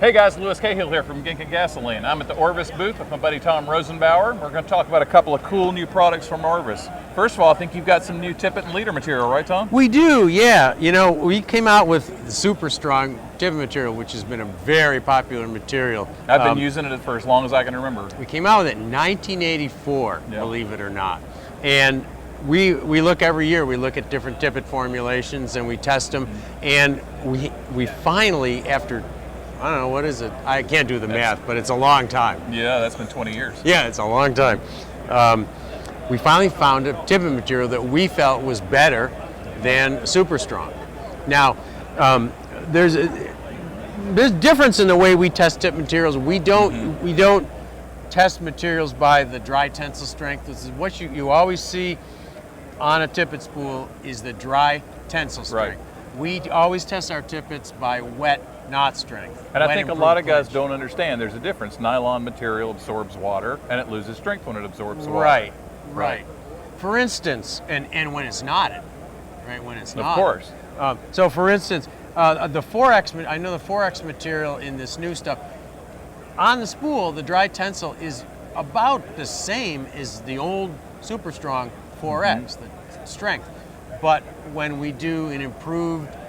Hey guys, Lewis Cahill here from Gink and Gasoline. I'm at the Orvis booth with my buddy Tom Rosenbauer. We're going to talk about a couple of cool new products from Orvis. First of all, I think you've got some new tippet and leader material, right, Tom? We do, yeah. You know, we came out with the super strong tippet material, which has been a very popular material. I've been using it for as long as I can remember. We came out with it in 1984, believe it or not. And we look every year, we look at different tippet formulations and we test them. And we finally, after, I don't know, what is it? I can't do the math, but it's a long time. Yeah, that's been 20 years. Yeah, it's a long time. We finally found a tippet material that we felt was better than super strong. Now, there's difference in the way we test tip materials. We don't test materials by the dry tensile strength. This is what you always see on a tippet spool is the dry tensile strength. Right. We always test our tippets by wet knot strength. And I think a lot of guys don't understand there's a difference. Nylon material absorbs water and it loses strength when it absorbs water. Right. For instance, and when it's knotted, right? When it's knotted. Of course. So for instance, the 4X, I know the 4X material in this new stuff, on the spool, the dry tensile is about the same as the old super strong 4X, the strength. But when we do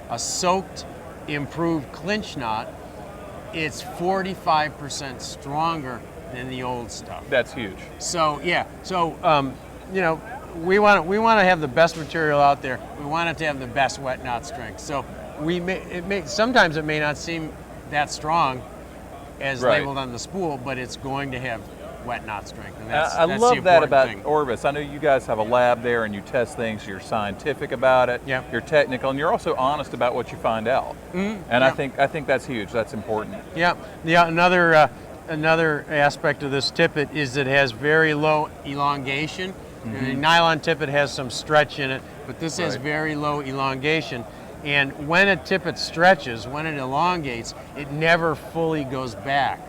a soaked, improved clinch knot, it's 45% stronger than the old stuff. That's huge. So yeah, you know, we want to have the best material out there. We want it to have the best wet knot strength. So sometimes it may not seem that strong as labeled on the spool, but it's going to have wet knot strength. And I love that about Orvis. I know you guys have a lab there and you test things. You're scientific about it. Yeah. You're technical, and you're also honest about what you find out. And I think that's huge. That's important. Yeah. Another aspect of this tippet is that it has very low elongation. The nylon tippet has some stretch in it, but this has very low elongation. And when a tippet stretches, when it elongates, it never fully goes back.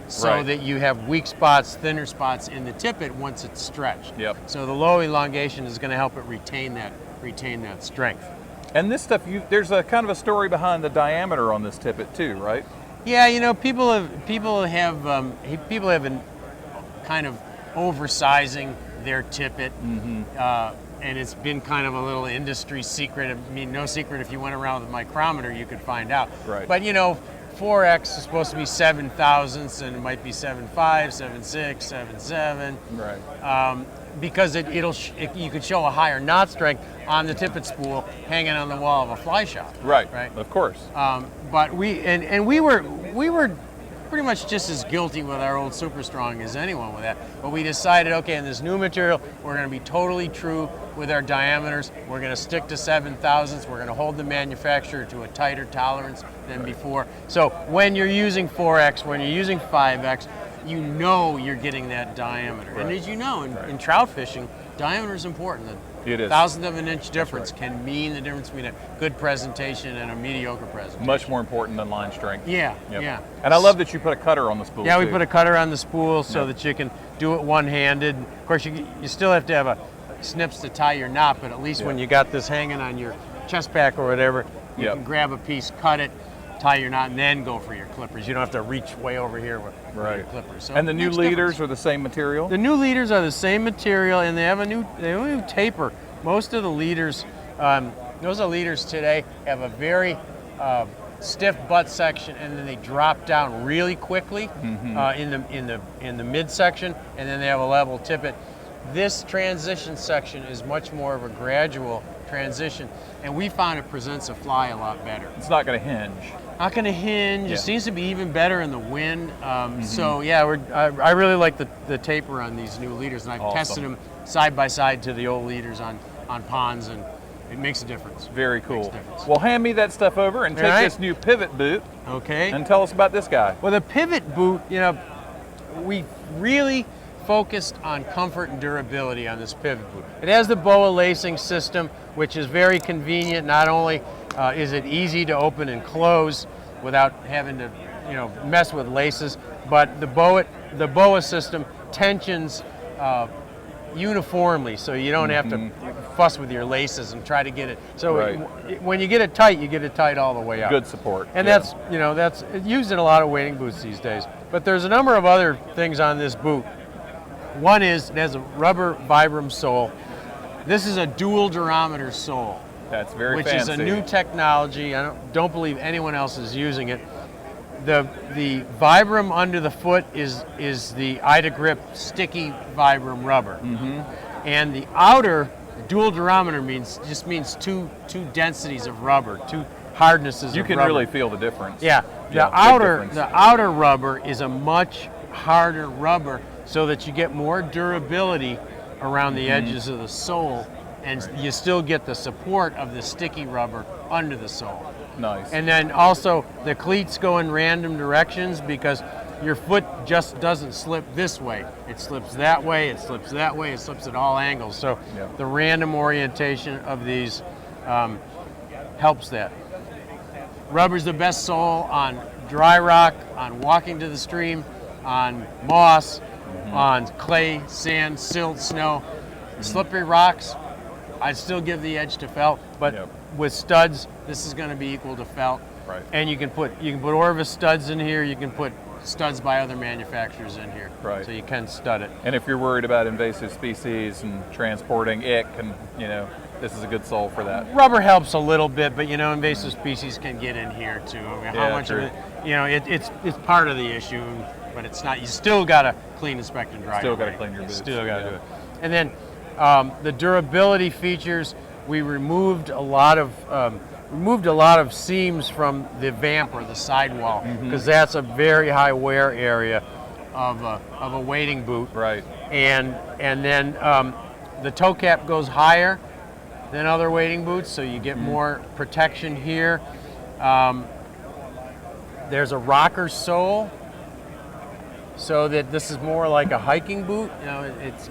So that you have weak spots, thinner spots in the tippet once it's stretched. Yep. So the low elongation is going to help it retain that strength. And this stuff, there's a kind of a story behind the diameter on this tippet too, right? Yeah, you know, people have been kind of oversizing their tippet, and it's been kind of a little industry secret. I mean, no secret if you went around with a micrometer, you could find out. Right. But you know, 4X is supposed to be 7 thousandths, and it might be 7.5, 7.6, 7.7. Right. Because you could show a higher knot strength on the tippet spool hanging on the wall of a fly shop. Right. Of course. But we were pretty much just as guilty with our old Super Strong as anyone with that. But we decided, okay, in this new material, we're going to be totally true with our diameters. We're going to stick to 7 thousandths. We're going to hold the manufacturer to a tighter tolerance than before. So when you're using 4X, when you're using 5X, you know you're getting that diameter. And as you know, in trout fishing, diameter is important. It is. Thousandth of an inch difference can mean the difference between a good presentation and a mediocre presentation. Much more important than line strength. Yeah. And I love that you put a cutter on the spool. Yeah, too. we put a cutter on the spool so that you can do it one-handed. Of course, you still have to have a snips to tie your knot, but at least when you got this hanging on your chest pack or whatever, you can grab a piece, cut it, tie your knot, and then go for your clippers. You don't have to reach way over here with your clippers. So and the new leaders are the same material? The new leaders are the same material, and they have a new taper. Most of the leaders, those are leaders today, have a very stiff butt section, and then they drop down really quickly in the midsection, and then they have a level tippet. This transition section is much more of a gradual transition, and we found it presents a fly a lot better. It's not going to hinge. Not going to hinge. It seems to be even better in the wind. So yeah, I really like the taper on these new leaders, and I've tested them side by side to the old leaders on ponds, and it makes a difference. Very cool. Well, hand me that stuff over and take this new pivot boot. Okay. And tell us about this guy. Well, the pivot boot, you know, we really focused on comfort and durability on this pivot boot. It has the BOA lacing system, which is very convenient. Not only is it easy to open and close without having to, mess with laces, but the BOA system tensions uniformly, so you don't have to fuss with your laces and try to get it. So Right. when you get it tight all the way up. Good support. And yeah. that's used in a lot of wading boots these days. But there's a number of other things on this boot. One is it has a rubber Vibram sole. This is a dual durometer sole. That's very which fancy. is a new technology. I don't believe anyone else is using it. The Vibram under the foot is the Ida Grip sticky Vibram rubber, and the outer dual durometer just means two densities of rubber, two hardnesses. You of can rubber. really feel the difference. Yeah, big difference. the outer rubber is a much harder rubber, so that you get more durability around the edges of the sole, and you still get the support of the sticky rubber under the sole. Nice. And then also the cleats go in random directions because your foot just doesn't slip this way. It slips that way, it slips that way, it slips at all angles. So Yep. the random orientation of these helps that. Rubber's the best sole on dry rock, on walking to the stream, on moss, on clay, sand, silt, snow. Slippery rocks, I'd still give the edge to felt, but Yep. with studs, this is going to be equal to felt. Right. And you can put Orvis studs in here. You can put studs by other manufacturers in here. Right. So you can stud it. And if you're worried about invasive species and transporting ick, and this is a good sole for that. Rubber helps a little bit, but invasive species can get in here too. I mean, how Yeah, much true. of it? It's part of the issue, but it's not. You still got to clean, inspect, and dry. Still your gotta rig. clean your boots. Still got to Yeah. do it. And then the durability features. We removed a lot of seams from the vamp or the sidewall because that's a very high wear area of a wading boot. Right. And then the toe cap goes higher than other wading boots, so you get more protection here. There's a rocker sole, so that this is more like a hiking boot.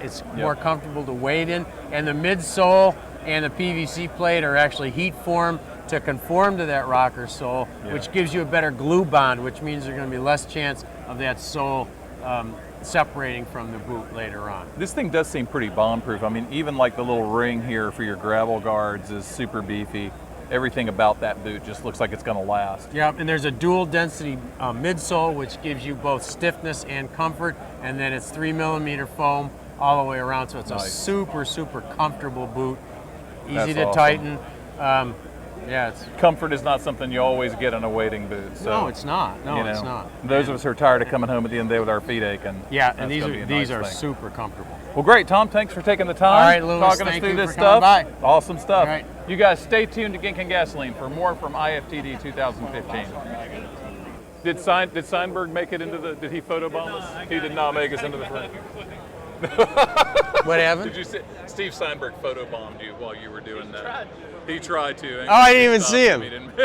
It's more comfortable to wade in. And the midsole and the PVC plate are actually heat formed to conform to that rocker sole, which gives you a better glue bond, which means there's going to be less chance of that sole separating from the boot later on. This thing does seem pretty bomb-proof. I mean, even like the little ring here for your gravel guards is super beefy. Everything about that boot just looks like it's going to last. Yeah, and there's a dual density midsole, which gives you both stiffness and comfort, and then it's 3mm foam all the way around, so it's a super, super comfortable boot. Easy That's to awesome. tighten. It's Comfort is not something you always get in a wading boot. So, no, it's not. No, it's not. Those of us who are tired of coming home at the end of the day with our feet aching. Yeah, that's and these gonna be a these nice are thing. super comfortable. Well, great, Tom. Thanks for taking the time. All right, Louis, talking us thank through you this for coming stuff. by. Awesome stuff. All right. You guys stay tuned to Gink and Gasoline for more from IFTD 2015. Did Seinberg make it into the? Did he photobomb us? He did not make us into the front. What happened? Did you see Steve Seinberg photobombed you while you were doing that? He tried to. Oh, I didn't even see him. He didn't.